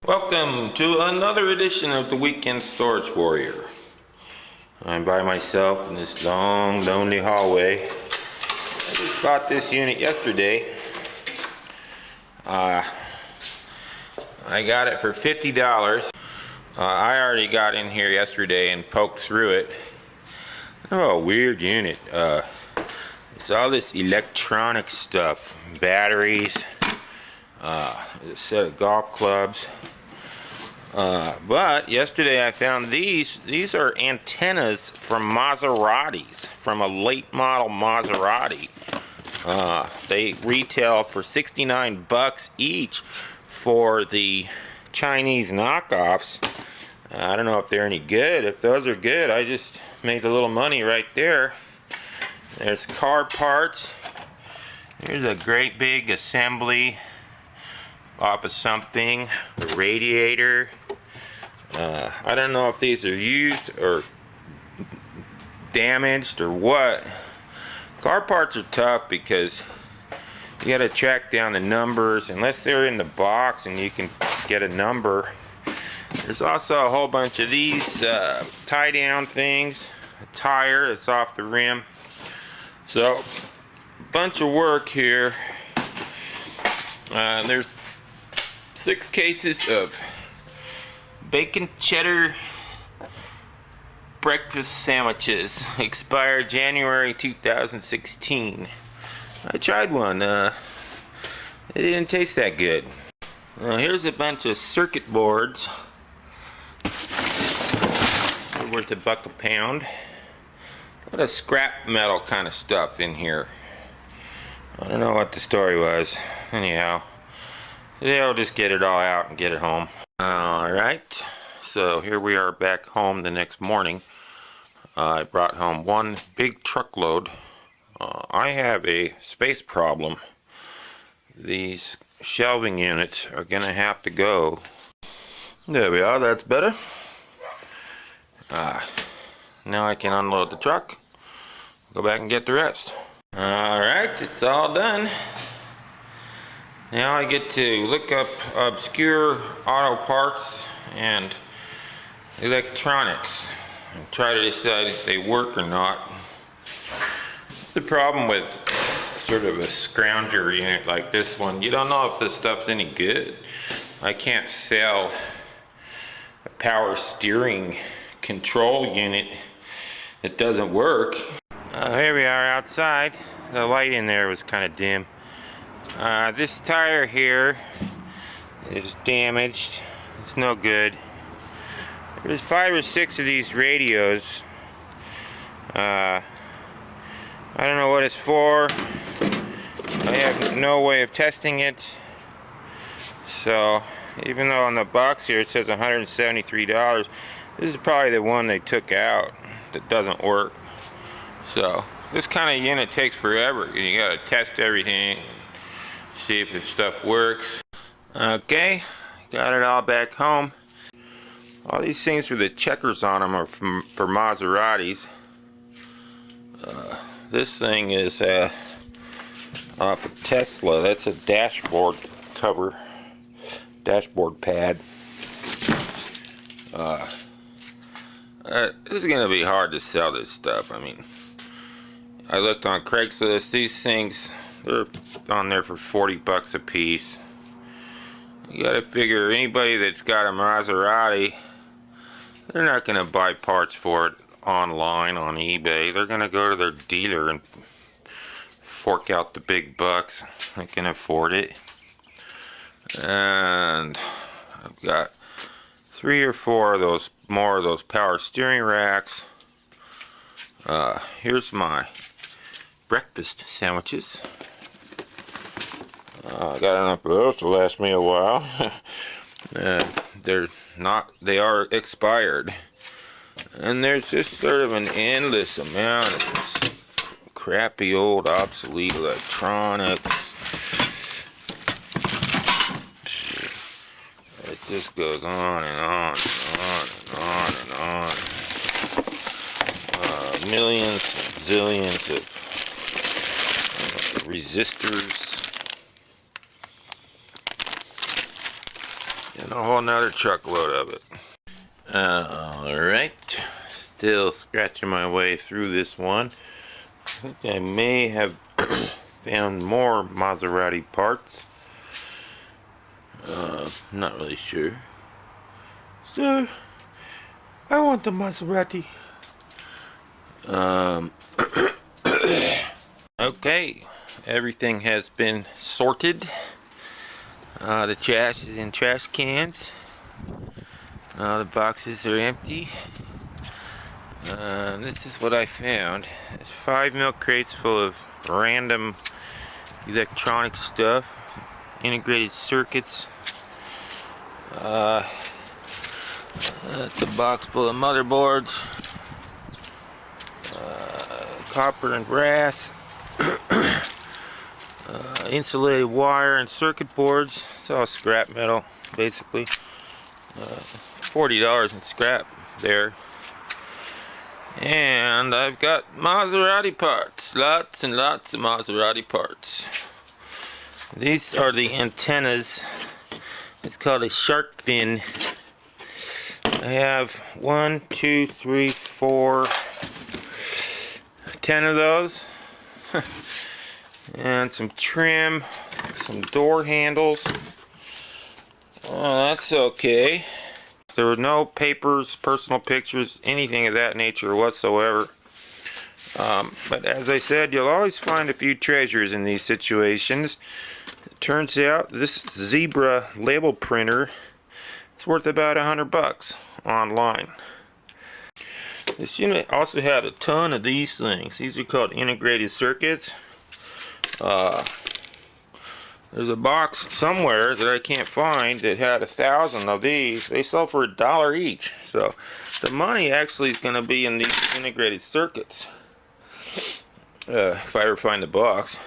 Welcome to another edition of the Weekend Storage Warrior. I'm by myself in this long, lonely hallway. I just bought this unit yesterday. I got it for $50. I already got in here yesterday and poked through it. Oh, weird unit. It's all this electronic stuff, batteries, a set of golf clubs. But yesterday I found these. These are antennas from Maseratis, from a late model Maserati. They retail for 69 bucks each for the Chinese knockoffs. I don't know if they're any good. If those are good, I just made a little money right there. There's car parts. Here's a great big assembly off of something, the radiator. I don't know if these are used or damaged or what. Car parts are tough because you gotta track down the numbers unless they're in the box and you can get a number. There's also a whole bunch of these tie down things, a tire that's off the rim. So, bunch of work here. There's 6 cases of bacon cheddar breakfast sandwiches, expired January 2016. I tried one. It didn't taste that good. Here's a bunch of circuit boards. They're worth $1 a pound. A lot of scrap metal kind of stuff in here. I don't know what the story was. Anyhow, today I'll just get it all out and get it home. Alright, so here we are back home the next morning. I brought home one big truckload. I have a space problem. These shelving units are gonna have to go. There we are, that's better. Now I can unload the truck, go back and get the rest. Alright, it's all done. Now I get to look up obscure auto parts and electronics and try to decide if they work or not. The problem with sort of a scrounger unit like this one, you don't know if this stuff's any good. I can't sell a power steering control unit that doesn't work. Here we are outside. The light in there was kind of dim. This tire here is damaged. It's no good. There's 5 or 6 of these radios. I don't know what it's for. I have no way of testing it. So, even though on the box here it says $173, this is probably the one they took out that doesn't work. So, this kind of unit takes forever. You gotta test everything, see if this stuff works. Okay, got it all back home. All these things with the checkers on them are for Maseratis. This thing is off of Tesla. That's a dashboard cover, dashboard pad. This is gonna be hard to sell this stuff. I mean, I looked on Craigslist. These things, they're on there for 40 bucks a piece. You gotta figure anybody that's got a Maserati, they're not gonna buy parts for it online on eBay. They're gonna go to their dealer and fork out the big bucks. They can afford it. And I've got 3 or 4 of those, more of those power steering racks. Here's my breakfast sandwiches. I got enough of those to last me a while. They are expired. And there's just sort of an endless amount of this crappy old obsolete electronics. It just goes on and on and on and on and on. Millions, zillions of resistors. And a whole nother truckload of it. Alright, still scratching my way through this one. I think I may have found more Maserati parts. Not really sure. So, I want the Maserati. Okay, everything has been sorted. The trash is in trash cans. The boxes are empty. This is what I found. It's 5 milk crates full of random electronic stuff, integrated circuits. That's a box full of motherboards, copper and brass, insulated wire and circuit boards. It's all scrap metal, basically. $40 in scrap there. And I've got Maserati parts. Lots and lots of Maserati parts. These are the antennas. It's called a shark fin. I have 1, 2, 3, 4, 10 of those. And some trim, some door handles. Oh, that's okay. There were no papers, personal pictures, anything of that nature whatsoever. But as I said, you'll always find a few treasures in these situations. It turns out this Zebra label printer is worth about $100 online. This unit also had a ton of these things. These are called integrated circuits. There's a box somewhere that I can't find that had 1,000 of these. They sell for $1 each. So the money actually is going to be in these integrated circuits. If I ever find the box.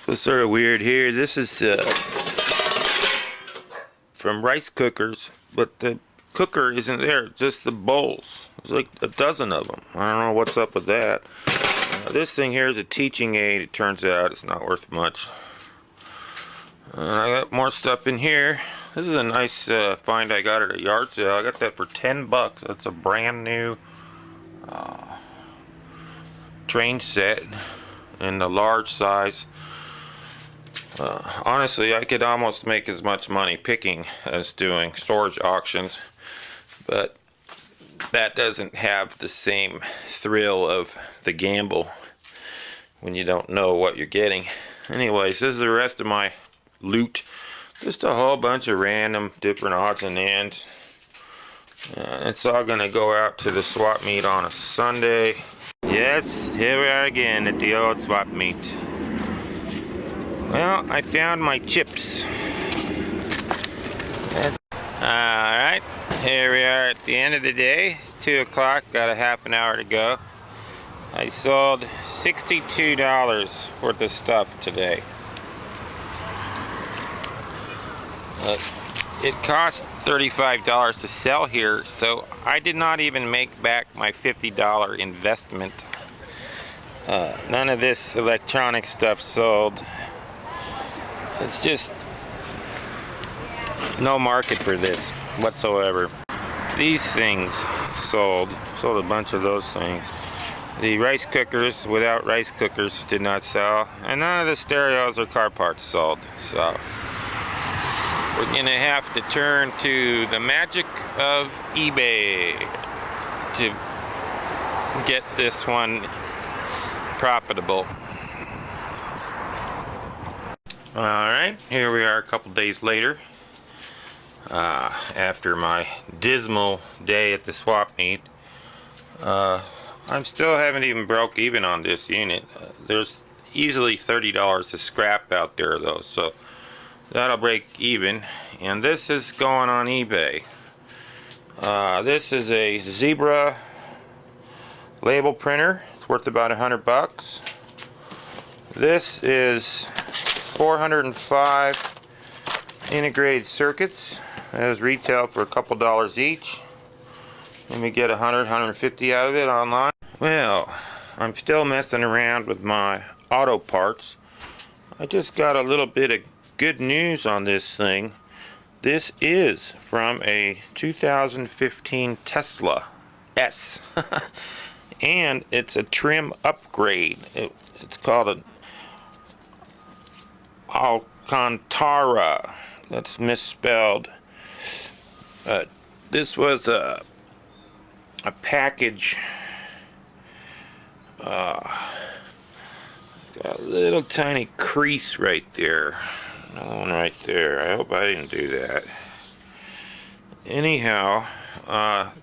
What's sort of weird here, this is from rice cookers, but the cooker isn't there, just the bowls. There's like a dozen of them. I don't know what's up with that. This thing here is a teaching aid. It turns out it's not worth much. I got more stuff in here. This is a nice find I got at a yard sale. I got that for $10. That's a brand new train set in the large size. Honestly, I could almost make as much money picking as doing storage auctions, but that doesn't have the same thrill of the gamble when you don't know what you're getting. Anyways, this is the rest of my loot. Just a whole bunch of random different odds and ends. It's all gonna go out to the swap meet on a Sunday. Yes, here we are again at the old swap meet. Well, I found my chips. Alright, here we are at the end of the day. It's 2 o'clock, got a half an hour to go. I sold $62 worth of stuff today. It cost $35 to sell here, so I did not even make back my $50 investment. None of this electronic stuff sold. It's just no market for this whatsoever. These things sold a bunch of those things. The rice cookers without rice cookers did not sell, and none of the stereos or car parts sold. So we're gonna have to turn to the magic of eBay to get this one profitable. Alright, here we are a couple days later. After my dismal day at the swap meet. I still haven't even broke even on this unit. There's easily $30 of scrap out there though, so that'll break even. And this is going on eBay. This is a Zebra label printer. It's worth about $100. This is 405 integrated circuits. It was retail for a couple dollars each. Let me get 150 out of it online. Well, I'm still messing around with my auto parts. I just got a little bit of good news on this thing. This is from a 2015 Tesla S. And it's a trim upgrade. It's called an Alcantara. That's misspelled. This was a package. Got a little tiny crease right there. Another one right there. I hope I didn't do that. Anyhow,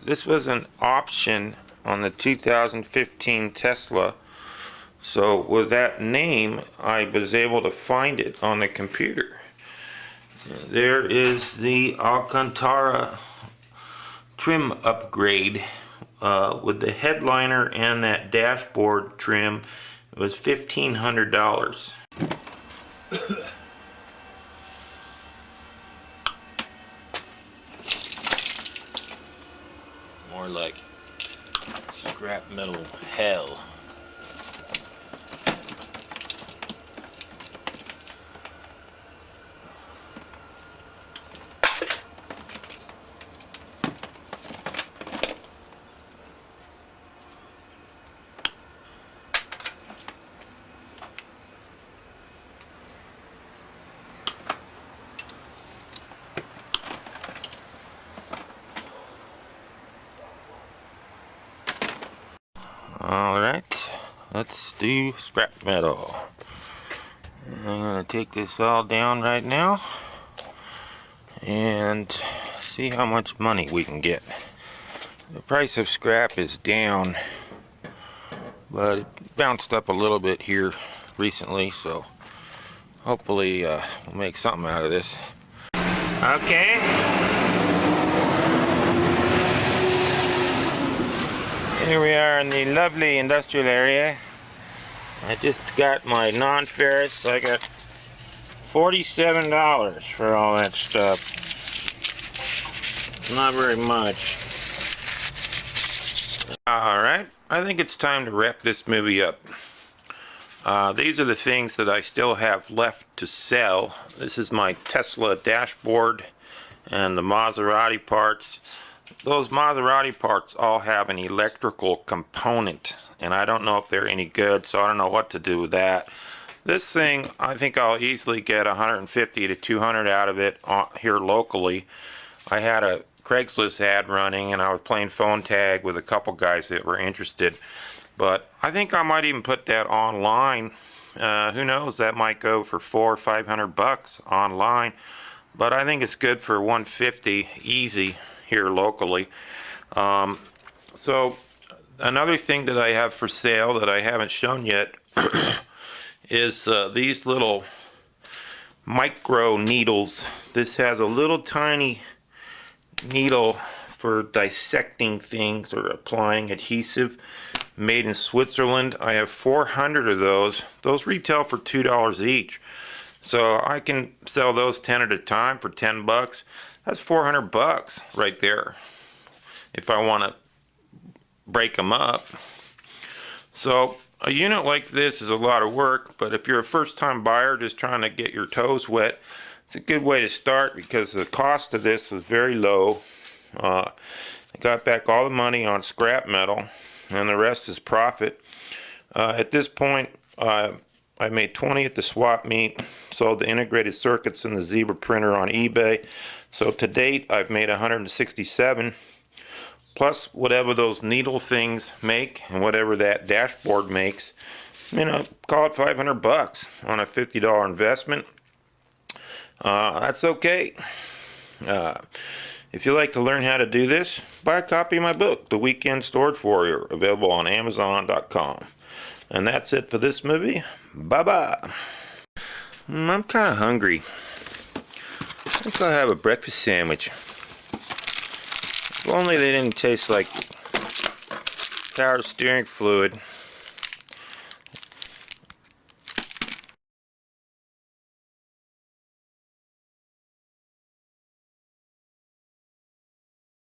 this was an option on the 2015 Tesla. So with that name, I was able to find it on the computer. There is the Alcantara trim upgrade with the headliner and that dashboard trim. It was $1,500. More like scrap metal hell. Alright, let's do scrap metal. I'm going to take this all down right now and see how much money we can get. The price of scrap is down, but it bounced up a little bit here recently, so hopefully we'll make something out of this. Okay. Here we are in the lovely industrial area. I just got my non-ferrous. I got $47 for all that stuff. Not very much. Alright, I think it's time to wrap this movie up. These are the things that I still have left to sell. This is my Tesla dashboard and the Maserati parts. Those Maserati parts all have an electrical component, and I don't know if they're any good, so I don't know what to do with that. This thing, I think I'll easily get 150 to 200 out of it here locally. I had a Craigslist ad running, and I was playing phone tag with a couple guys that were interested. But I think I might even put that online. Who knows? That might go for $400 or $500 online. But I think it's good for 150 easy here locally. So another thing that I have for sale that I haven't shown yet is these little micro needles. This has a little tiny needle for dissecting things or applying adhesive, made in Switzerland. I have 400 of those. Those retail for $2 each. So I can sell those 10 at a time for 10 bucks. That's $400 right there if I want to break them up. So a unit like this is a lot of work, but if you're a first-time buyer just trying to get your toes wet, it's a good way to start because the cost of this was very low. I got back all the money on scrap metal, and the rest is profit. At this point, I made 20 at the swap meet, sold the integrated circuits in the Zebra printer on eBay. So to date, I've made 167, plus whatever those needle things make and whatever that dashboard makes. You know, call it $500 on a $50 investment. That's okay. If you like to learn how to do this, buy a copy of my book, The Weekend Storage Warrior, available on Amazon.com. And that's it for this movie. Bye-bye. I'm kind of hungry. I think I'll have a breakfast sandwich. If only they didn't taste like power steering fluid.